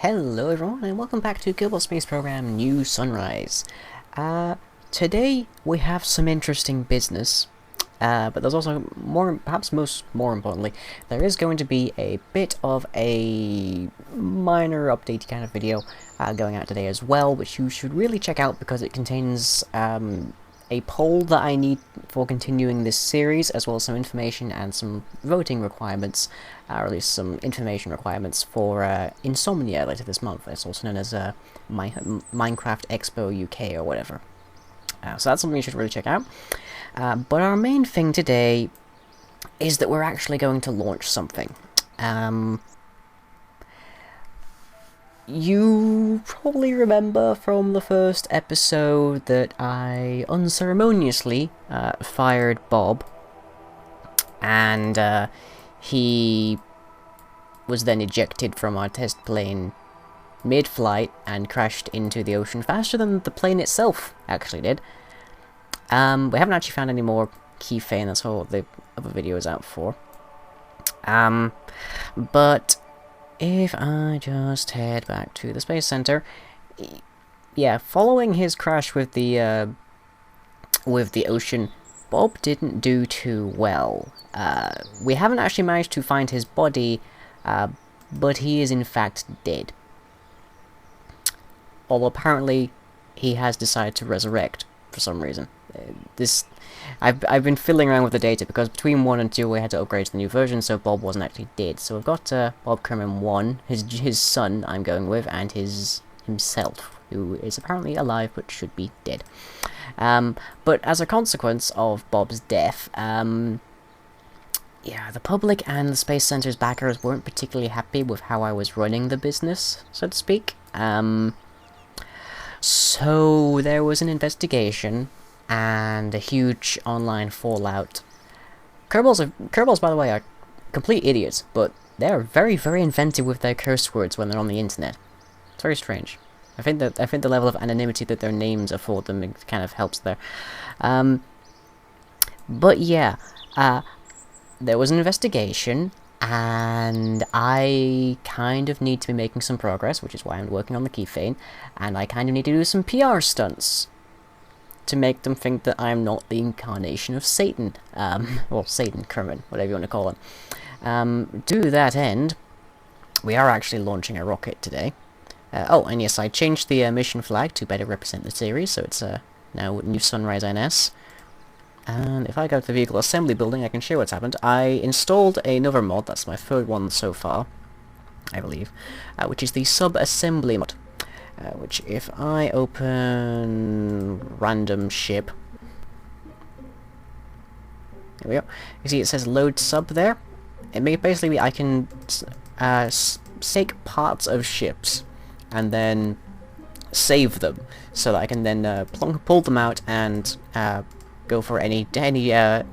Hello everyone and welcome back to Kerbal Space Program New Sunrise. Today we have some interesting business, but there's also perhaps more importantly, there is going to be a bit of a minor update kind of video going out today as well, which you should really check out because it contains a poll that I need for continuing this series, as well as some information and some voting requirements, or at least some information requirements for Insomnia later this month. It's also known as Minecraft Expo UK or whatever. So that's something you should really check out. But our main thing today is that we're actually going to launch something. You probably remember from the first episode that I unceremoniously fired Bob, and he was then ejected from our test plane mid-flight and crashed into the ocean faster than the plane itself actually did. We haven't actually found any more keyfane, that's what the other video is out for. But if I just head back to the Space Center, yeah, following his crash with the ocean, Bob didn't do too well. We haven't actually managed to find his body, but he is in fact dead. Although apparently he has decided to resurrect for some reason. I've been fiddling around with the data because between 1 and 2 we had to upgrade to the new version, so Bob wasn't actually dead. So we've got Bob Kerman 1, his son I'm going with, and himself, who is apparently alive but should be dead. But as a consequence of Bob's death, yeah, the public and the Space Center's backers weren't particularly happy with how I was running the business, so to speak. So there was an investigation and a huge online fallout. Kerbals, by the way, are complete idiots, but they're very, very inventive with their curse words when they're on the internet. It's very strange. I think the level of anonymity that their names afford them kind of helps there. But yeah, there was an investigation, and I kind of need to be making some progress, which is why I'm working on the keyfane, and I kind of need to do some PR stunts to make them think that I'm not the incarnation of Satan. Well, Satan, Kerman, whatever you want to call him. To that end, we are actually launching a rocket today. Oh, and yes, I changed the mission flag to better represent the series, so it's now New Sunrise NS. And if I go to the vehicle assembly building, I can show what's happened. I installed another mod, that's my third one so far, I believe, which is the sub-assembly mod. Which, if I open random ship, here we go. You see it says load sub there. It may basically I can take parts of ships and then save them, so that I can then pull them out and go for any I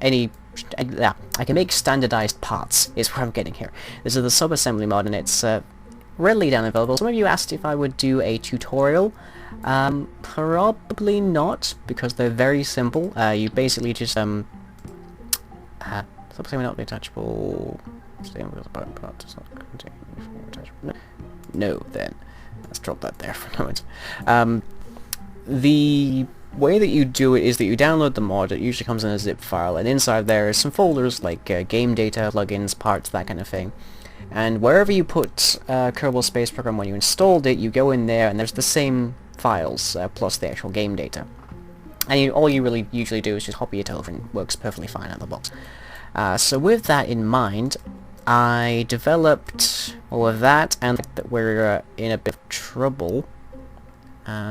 can make standardized parts, is what I'm getting here. This is the sub-assembly mod, and it's readily down available. Some of you asked if I would do a tutorial. Probably not, because they're very simple. You basically just something not be touchable. No, then let's drop that there for a moment. The way that you do it is that you download the mod. It usually comes in a zip file, and inside there is some folders like game data, plugins, parts, that kind of thing. And wherever you put Kerbal Space Program when you installed it, you go in there and there's the same files plus the actual game data. And all you really usually do is just copy it over, and it works perfectly fine out of the box. So with that in mind, I developed all of that, and that we're in a bit of trouble.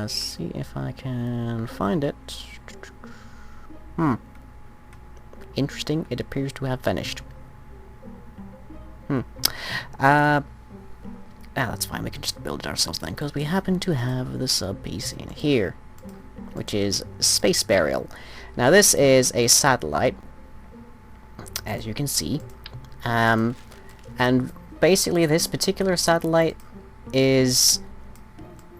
See if I can find it. Interesting, it appears to have vanished. That's fine, we can just build it ourselves then, because we happen to have the sub-piece in here, which is Space Burial. Now this is a satellite, as you can see, and basically this particular satellite is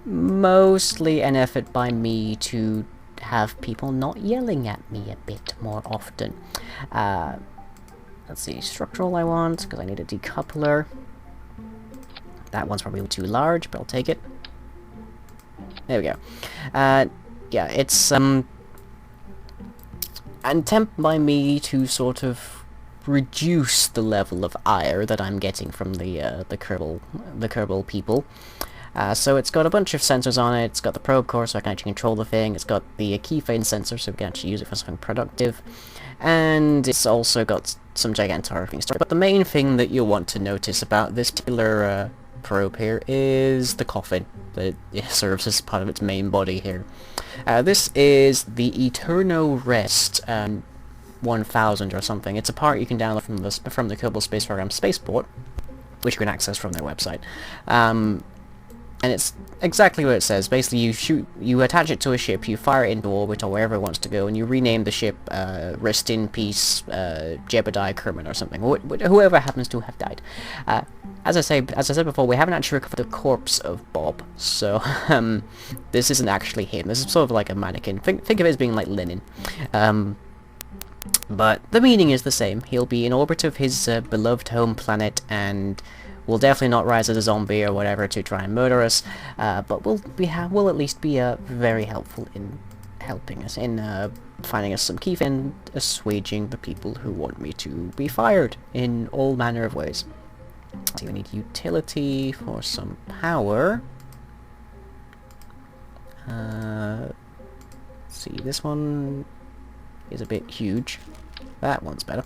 mostly an effort by me to have people not yelling at me a bit more often. Let's see, structural I want, because I need a decoupler. That one's probably too large, but I'll take it. There we go. Yeah, it's an attempt by me to sort of reduce the level of ire that I'm getting from the Kerbal people. So it's got a bunch of sensors on it. It's got the probe core, so I can actually control the thing. It's got the keyframe sensor, so we can actually use it for something productive. And it's also got some gigantic stuff. But the main thing that you'll want to notice about this particular probe here is the coffin that serves as part of its main body here. This is the Eterno Rest 1000 or something. It's a part you can download from the Kerbal Space Program Spaceport, which you can access from their website. And it's exactly what it says. Basically, you attach it to a ship, you fire it into orbit or wherever it wants to go, and you rename the ship Rest in Peace, Jebediah Kerman or something, whoever happens to have died. As I said before, we haven't actually recovered the corpse of Bob, so this isn't actually him. This is sort of like a mannequin. Think of it as being like linen. But the meaning is the same. He'll be in orbit of his beloved home planet, and will definitely not rise as a zombie or whatever to try and murder us, but will at least be very helpful in helping us in finding us some key and assuaging the people who want me to be fired in all manner of ways. So we need utility for some power. See, this one is a bit huge. That one's better.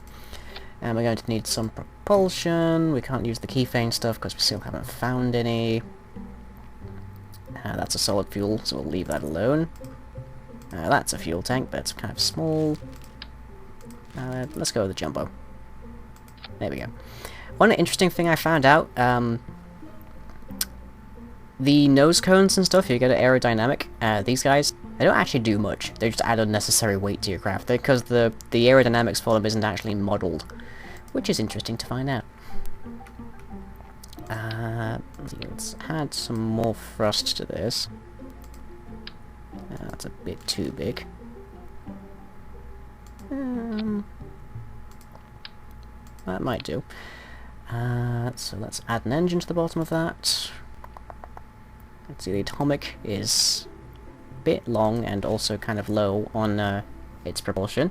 And we're going to need some propulsion. We can't use the keyframe stuff because we still haven't found any. That's a solid fuel, so we'll leave that alone. That's a fuel tank, but it's kind of small. Let's go with the jumbo. There we go. One interesting thing I found out, the nose cones and stuff, you get an aerodynamic. These guys, they don't actually do much. They just add unnecessary weight to your craft, because the aerodynamics for them isn't actually modeled, which is interesting to find out. Let's add some more thrust to this. That's a bit too big. That might do. So let's add an engine to the bottom of that. Let's see, the atomic is a bit long and also kind of low on its propulsion.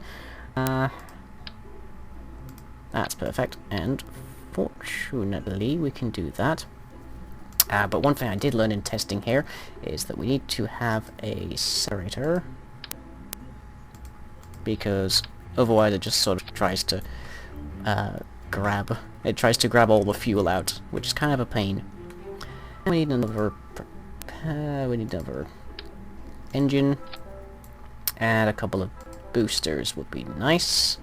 That's perfect, and fortunately we can do that. But one thing I did learn in testing here is that we need to have a separator, because otherwise it just sort of tries to grab all the fuel out, which is kind of a pain. And we need another engine, and a couple of boosters would be nice.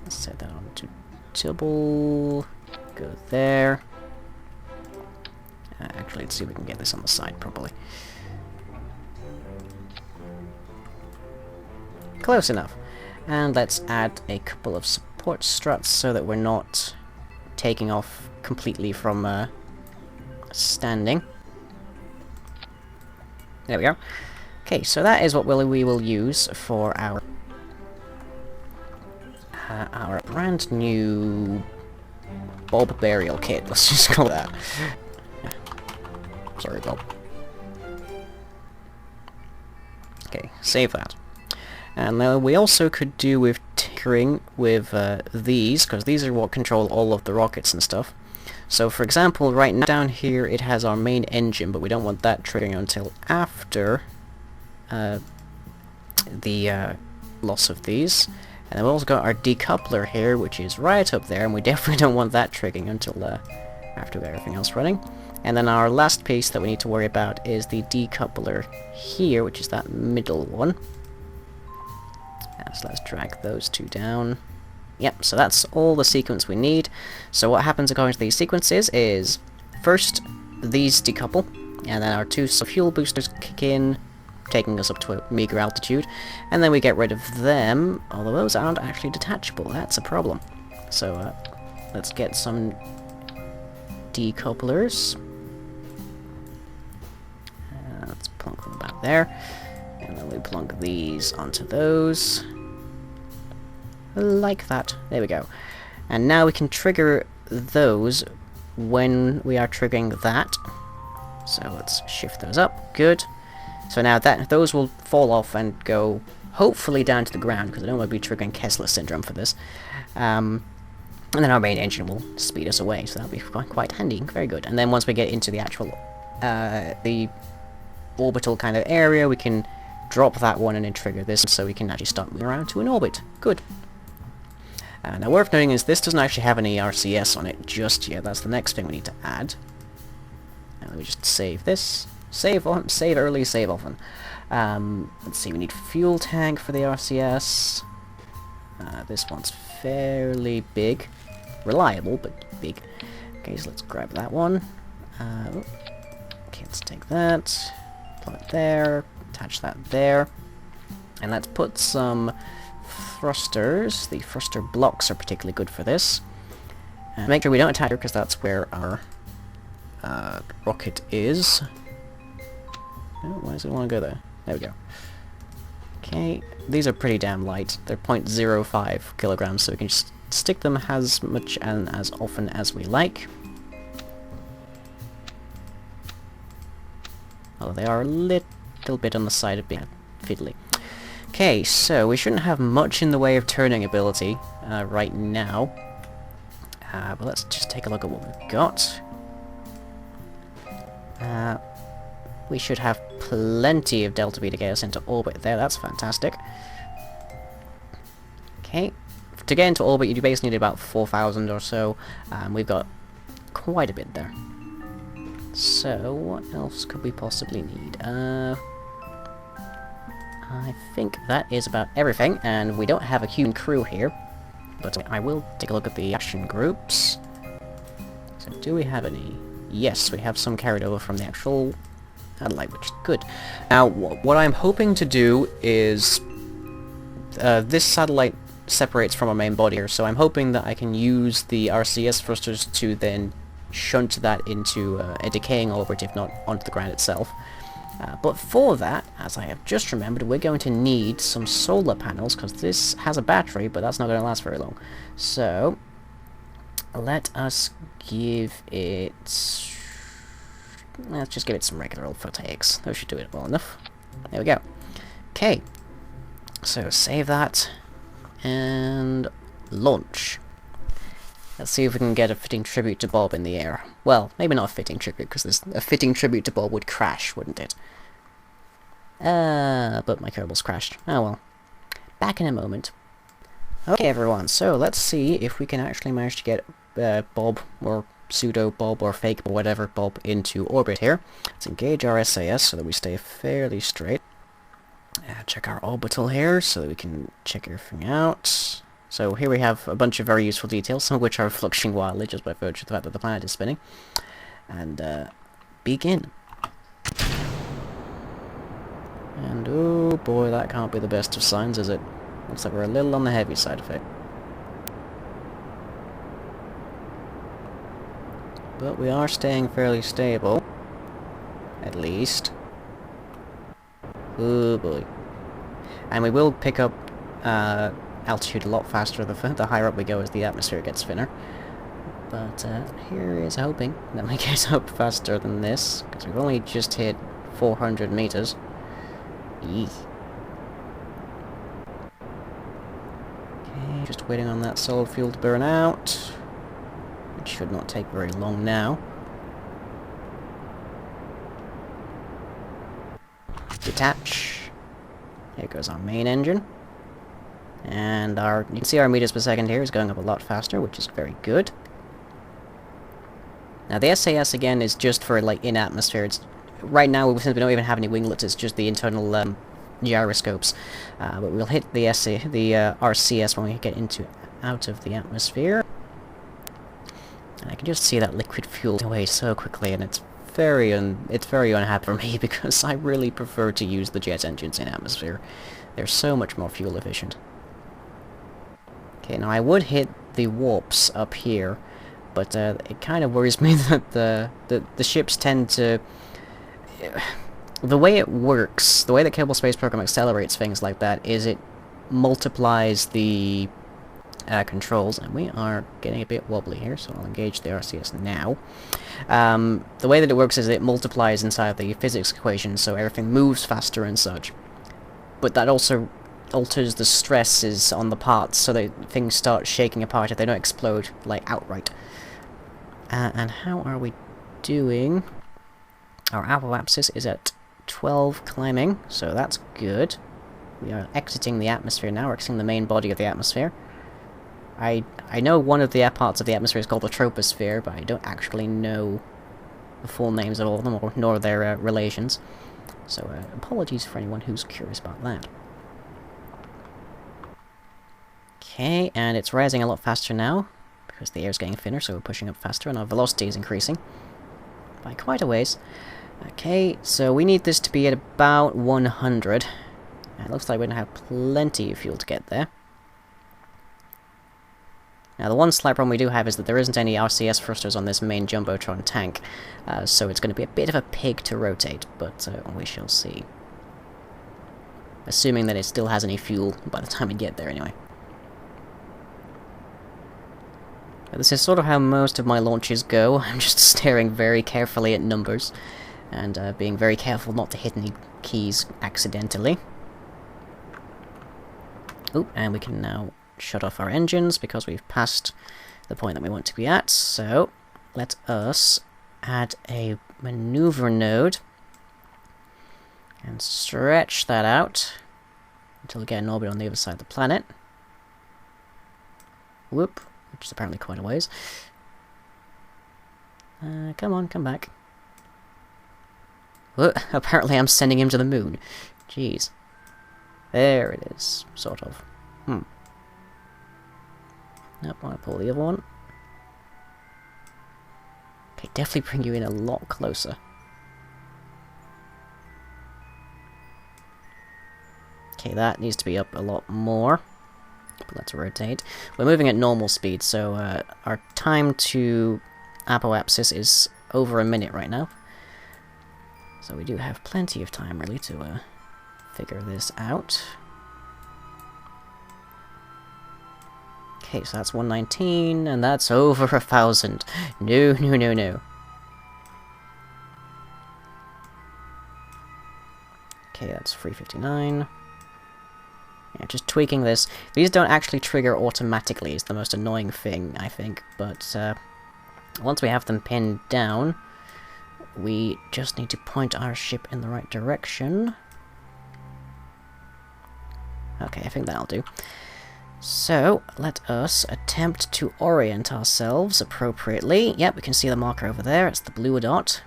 Let's set that on to double. Go there. Actually, let's see if we can get this on the side properly. Close enough. And let's add a couple of support struts so that we're not taking off completely from standing. There we go. Okay, so that is what we will use for our brand new Bob burial kit. Let's just call that. Sorry, Bob. Okay, save that. And now we also could do with tinkering with these, because these are what control all of the rockets and stuff. So for example, right now down here it has our main engine, but we don't want that triggering until after the loss of these. And then we've also got our decoupler here, which is right up there, and we definitely don't want that triggering until after everything else running. And then our last piece that we need to worry about is the decoupler here, which is that middle one. So let's drag those two down. Yep, so that's all the sequence we need. So what happens according to these sequences is, first these decouple, and then our two fuel boosters kick in, taking us up to a meager altitude, and then we get rid of them, although those aren't actually detachable. That's a problem. So let's get some decouplers. Let's plunk them about there, and then we plunk these onto those. Like that. There we go. And now we can trigger those when we are triggering that. So let's shift those up. Good. So now that those will fall off and go hopefully down to the ground, because I don't want to be triggering Kessler syndrome for this. And then our main engine will speed us away, so that'll be quite handy. Very good. And then once we get into the actual the orbital kind of area, we can drop that one and then trigger this, so we can actually start moving around to an orbit. Good. Now worth noting is this doesn't actually have any RCS on it just yet. That's the next thing we need to add. Now let me just save this. Save on, save early, save often. Let's see, we need fuel tank for the RCS. This one's fairly big. Reliable, but big. Okay, so let's grab that one. Okay, let's take that. Plug it there. Attach that there. And let's put some thrusters. The thruster blocks are particularly good for this. Make sure we don't attach her, because that's where our rocket is. Oh, why does it want to go there? There we go. Okay, these are pretty damn light. They're 0.05 kilograms, so we can just stick them as much and as often as we like. Oh, they are a little bit on the side of being fiddly. Okay, so we shouldn't have much in the way of turning ability right now. But let's just take a look at what we've got. We should have plenty of delta V to get us into orbit there. That's fantastic. Okay, to get into orbit you basically need about 4,000 or so. We've got quite a bit there. So, what else could we possibly need? I think that is about everything, and we don't have a human crew here. But I will take a look at the action groups. So, do we have any? Yes, we have some carried over from the actual satellite, which is good. Now, what I'm hoping to do is... this satellite separates from our main body here, so I'm hoping that I can use the RCS thrusters to then shunt that into a decaying orbit, if not onto the ground itself. But for that, as I have just remembered, we're going to need some solar panels, because this has a battery, but that's not going to last very long. So, let us give it... Let's just give it some regular old photovoltaics. Those should do it well enough. There we go. Okay. So, save that. And... launch. Let's see if we can get a fitting tribute to Bob in the air. Well, maybe not a fitting tribute, because a fitting tribute to Bob would crash, wouldn't it? But my Kerbals crashed. Oh well. Back in a moment. Okay, everyone, so let's see if we can actually manage to get Bob, or pseudo-Bob, or fake, or whatever Bob, into orbit here. Let's engage our SAS so that we stay fairly straight. Check our orbital here so that we can check everything out. So here we have a bunch of very useful details, some of which are fluctuating wildly just by virtue of the fact that the planet is spinning. And, begin. And, oh boy, that can't be the best of signs, is it? Looks like we're a little on the heavy side of it. But we are staying fairly stable. At least. Oh boy. And we will pick up, altitude a lot faster the higher up we go as the atmosphere gets thinner. But here is hoping that we get up faster than this, because we've only just hit 400 meters. Eek. Okay, just waiting on that solid fuel to burn out, which should not take very long now. Detach. Here goes our main engine. And you can see our meters per second here is going up a lot faster, which is very good. Now the SAS again is just for like in atmosphere. It's right now since we don't even have any winglets, it's just the internal gyroscopes. But we'll hit the RCS when we get out of the atmosphere. And I can just see that liquid fuel away so quickly, and it's very unhappy for me because I really prefer to use the jet engines in atmosphere. They're so much more fuel efficient. Okay, now I would hit the warps up here, but it kind of worries me that the ships tend to... The way it works, the way the Kerbal Space Program accelerates things like that, is it multiplies the controls, and we are getting a bit wobbly here, so I'll engage the RCS now. The way that it works is it multiplies inside the physics equation, so everything moves faster and such. But that also alters the stresses on the parts, so that things start shaking apart if they don't explode, like, outright. And how are we doing? Our apoapsis is at 12 climbing, so that's good. We are exiting the atmosphere now, we're exiting the main body of the atmosphere. I know one of the parts of the atmosphere is called the troposphere, but I don't actually know the full names of all of them, nor their relations. So apologies for anyone who's curious about that. Okay, and it's rising a lot faster now, because the air's getting thinner, so we're pushing up faster, and our velocity is increasing by quite a ways. Okay, so we need this to be at about 100. It looks like we're going to have plenty of fuel to get there. Now, the one slight problem we do have is that there isn't any RCS thrusters on this main Jumbotron tank, so it's going to be a bit of a pig to rotate, but we shall see. Assuming that it still has any fuel by the time we get there, anyway. But this is sort of how most of my launches go. I'm just staring very carefully at numbers, and being very careful not to hit any keys accidentally. Oh, and we can now shut off our engines because we've passed the point that we want to be at, so let us add a maneuver node and stretch that out until we get an orbit on the other side of the planet. Whoop, which is apparently quite a ways. Come on, come back. Whoop, apparently I'm sending him to the moon. Jeez. There it is, sort of. Nope, I'll pull the other one. Okay, definitely bring you in a lot closer. Okay, that needs to be up a lot more. But let's rotate. We're moving at normal speed, so our time to apoapsis is over a minute right now. So we do have plenty of time, really, to figure this out. Okay, so that's 119, and that's over 1,000. No, no, no, no. Okay, that's 359. Yeah, just tweaking this. These don't actually trigger automatically, is the most annoying thing, I think, but once we have them pinned down, we just need to point our ship in the right direction. Okay, I think that'll do. So, let us attempt to orient ourselves appropriately. Yep, we can see the marker over there, it's the blue dot.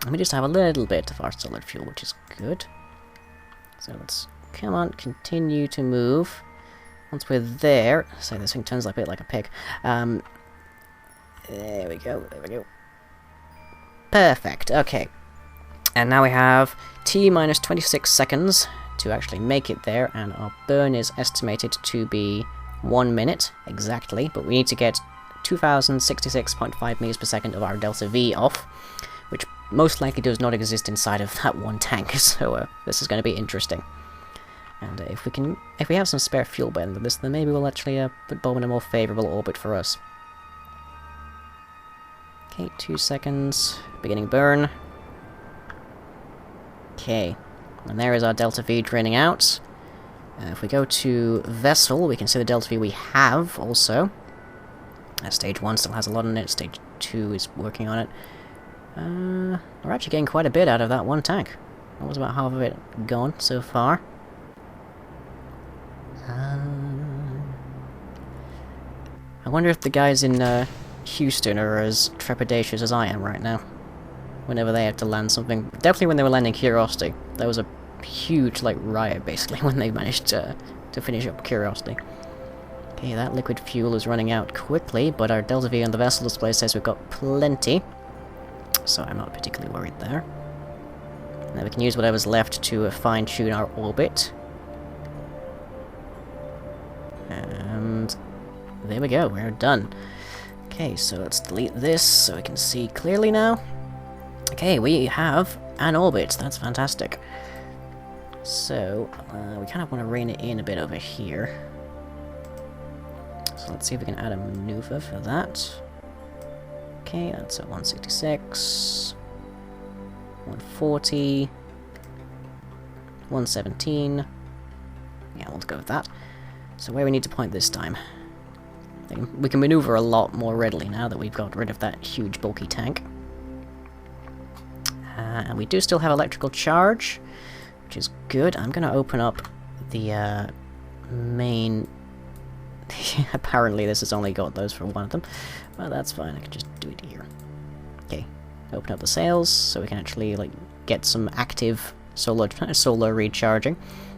And we just have a little bit of our solid fuel, which is good. So let's, come on, continue to move. Once we're there, so this thing turns a bit like a pig. There we go, there we go. Perfect, okay. And now we have T minus 26 seconds to actually make it there, and our burn is estimated to be 1 minute, exactly, but we need to get 2066.5 meters per second of our delta V off, which most likely does not exist inside of that one tank, so this is going to be interesting. And if we have some spare fuel by the end of this, then maybe we'll actually put Bob in a more favourable orbit for us. Okay, 2 seconds, beginning burn. Okay. And there is our delta V draining out. If we go to vessel, we can see the delta V we have also. Stage 1 still has a lot in it, stage 2 is working on it. We're actually getting quite a bit out of that one tank. That was about half of it gone so far. I wonder if the guys in Houston are as trepidatious as I am right now. Whenever they have to land something. Definitely when they were landing Curiosity. There was a huge, like, riot, basically, when they managed to finish up Curiosity. Okay, that liquid fuel is running out quickly, but our delta V on the vessel display says we've got plenty. So I'm not particularly worried there. Now we can use whatever's left to fine-tune our orbit. And there we go, we're done. Okay, so let's delete this so we can see clearly now. Okay, we have an orbit. That's fantastic. So, we kind of want to rein it in a bit over here. So let's see if we can add a maneuver for that. Okay, that's at 166, 140, 117. Yeah, we'll go with that. So where we need to point this time? We can maneuver a lot more readily now that we've got rid of that huge bulky tank. And we do still have electrical charge, which is good. I'm going to open up the main... Apparently this has only got those for one of them. Well, that's fine. I can just do it here. Okay, open up the sails so we can actually like get some active solar recharging.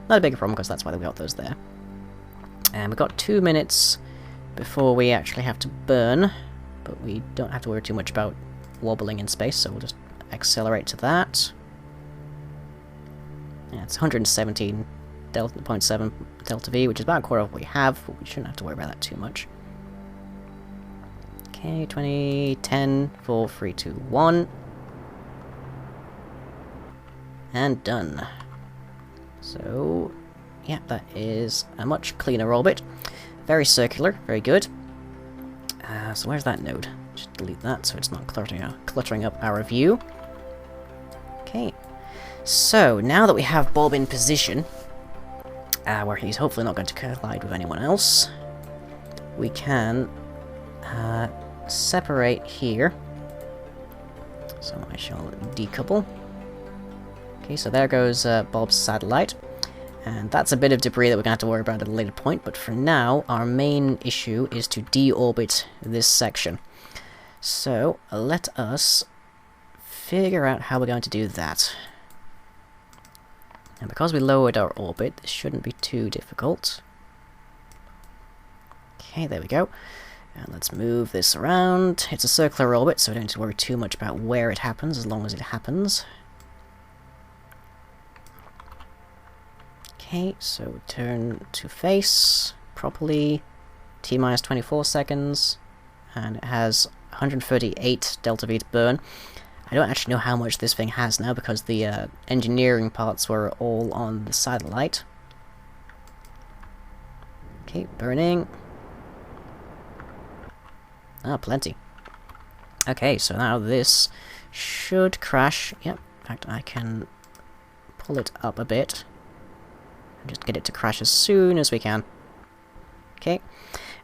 Not a big problem because that's why we got those there. And we've got 2 minutes before we actually have to burn, but we don't have to worry too much about wobbling in space, so we'll just accelerate to that. Yeah, it's 117.7 delta V, which is about a quarter of what we have, but we shouldn't have to worry about that too much. Okay, 20, 10, 4, 3, 2, 1. And done. So, yeah, that is a much cleaner orbit. Very circular, very good. So where's that node? Just delete that so it's not cluttering up our view. Okay. So, now that we have Bob in position, where he's hopefully not going to collide with anyone else, we can separate here. So I shall decouple. Okay, so there goes Bob's satellite. And that's a bit of debris that we're going to have to worry about at a later point, but for now, our main issue is to deorbit this section. So, let us figure out how we're going to do that. And because we lowered our orbit, this shouldn't be too difficult. Okay, there we go. And let's move this around. It's a circular orbit, so we don't need to worry too much about where it happens, as long as it happens. Okay, so turn to face properly, T-minus 24 seconds, and it has 138 delta V to burn. I don't actually know how much this thing has now because the engineering parts were all on the satellite. Okay, burning. Ah, plenty. Okay, so now this should crash. Yep, in fact I can pull it up a bit. Just get it to crash as soon as we can. Okay,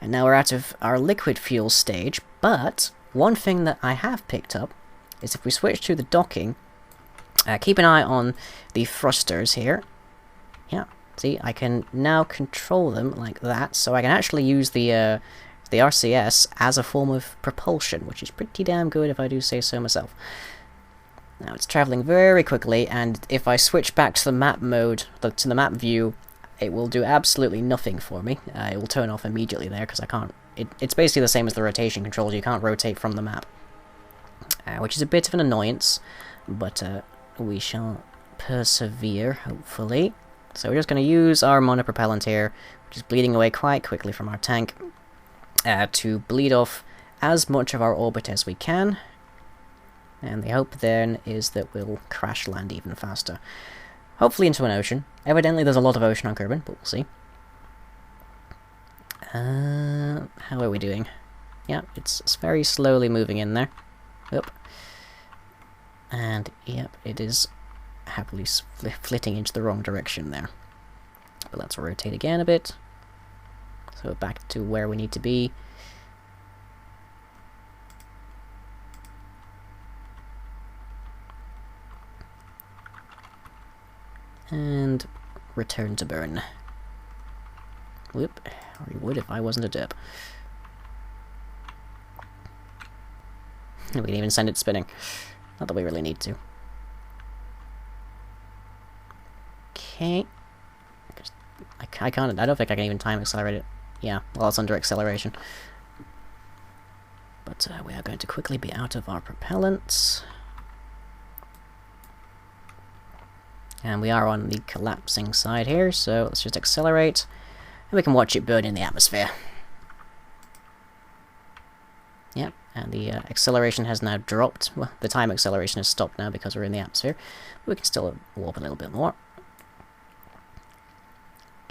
and now we're out of our liquid fuel stage, but one thing that I have picked up is if we switch to the docking, keep an eye on the thrusters here. Yeah, see, I can now control them like that, so I can actually use the RCS as a form of propulsion, which is pretty damn good if I do say so myself. Now it's traveling very quickly, and if I switch back to the map mode, to the map view, it will do absolutely nothing for me. It will turn off immediately there, because I can't... It's basically the same as the rotation controls, you can't rotate from the map. Which is a bit of an annoyance, but we shall persevere, hopefully. So we're just going to use our monopropellant here, which is bleeding away quite quickly from our tank, to bleed off as much of our orbit as we can. And the hope then is that we'll crash land even faster. Hopefully into an ocean. Evidently there's a lot of ocean on Kerbin, but we'll see. How are we doing? Yeah, it's very slowly moving in there. Yep. And, yep, it is happily flitting into the wrong direction there. But let's rotate again a bit. So back to where we need to be. And return to burn. Whoop. Or you would if I wasn't a derp. We can even send it spinning. Not that we really need to. Okay. I can't. I don't think I can even time accelerate it. Yeah, well, it's under acceleration. But we are going to quickly be out of our propellants. And we are on the collapsing side here, so let's just accelerate. And we can watch it burn in the atmosphere. Yep, and the acceleration has now dropped. Well, the time acceleration has stopped now because we're in the atmosphere. We can still warp a little bit more.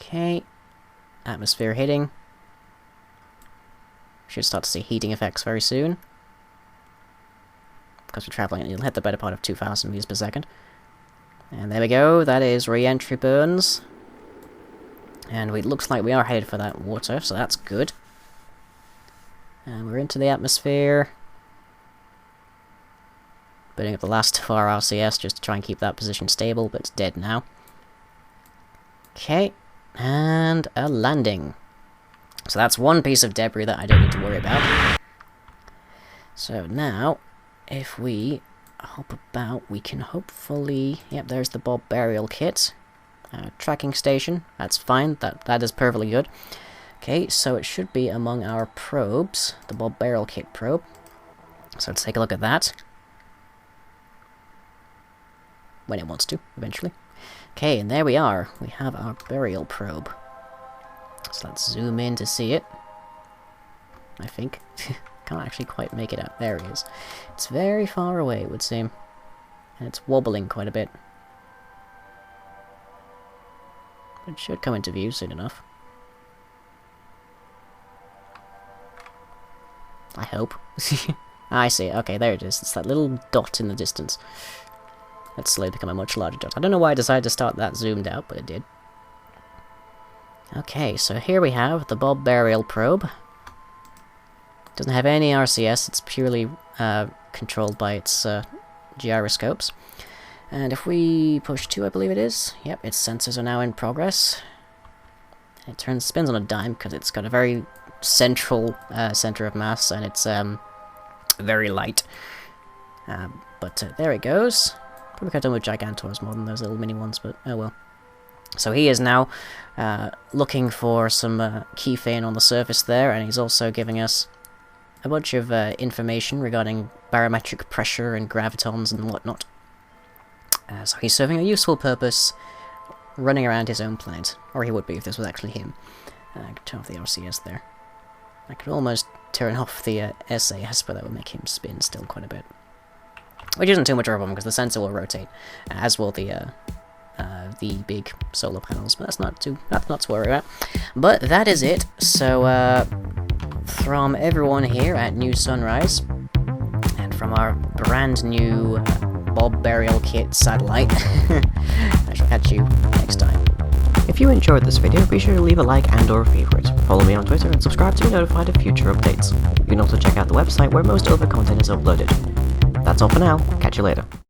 Okay. Atmosphere hitting. Should start to see heating effects very soon. Because we're traveling, it'll hit the better part of 2,000 meters per second. And there we go, that is re-entry burns. And it looks like we are headed for that water, so that's good. And we're into the atmosphere. Burning up the last of our RCS just to try and keep that position stable, but it's dead now. Okay, and a landing. So that's one piece of debris that I don't need to worry about. So now, if we hop about, we can hopefully... Yep, there's the Bob burial kit. Tracking station, that's fine, that is perfectly good. Okay, so it should be among our probes, the Bob burial kit probe. So let's take a look at that. When it wants to, eventually. Okay, and there we are. We have our burial probe. So let's zoom in to see it. I think. Can't actually quite make it out. There it is. It's very far away, it would seem. And it's wobbling quite a bit. It should come into view soon enough. I hope. I see. Okay, there it is. It's that little dot in the distance. Let's slowly become a much larger dot. I don't know why I decided to start that zoomed out, but it did. Okay, so here we have the Bob burial probe. Doesn't have any RCS, it's purely controlled by its gyroscopes. And if we push 2, I believe it is, yep, its sensors are now in progress. It spins on a dime because it's got a very central center of mass, and it's very light. But there it goes. Probably could have done with Gigantors more than those little mini ones, but oh well. So he is now looking for some keyfane on the surface there, and he's also giving us a bunch of information regarding barometric pressure and gravitons and whatnot. So he's serving a useful purpose, running around his own planet. Or he would be if this was actually him. I could turn off the RCS there. I could almost turn off the SAS, but that would make him spin still quite a bit. Which isn't too much of a problem, because the sensor will rotate, as will the big solar panels, but that's not to worry about. But that is it. So, from everyone here at New Sunrise, and from our brand new Bob burial kit satellite, I shall catch you next time. If you enjoyed this video, be sure to leave a like and or favorite. Follow me on Twitter and subscribe to be notified of future updates. You can also check out the website where most other content is uploaded. That's all for now. Catch you later.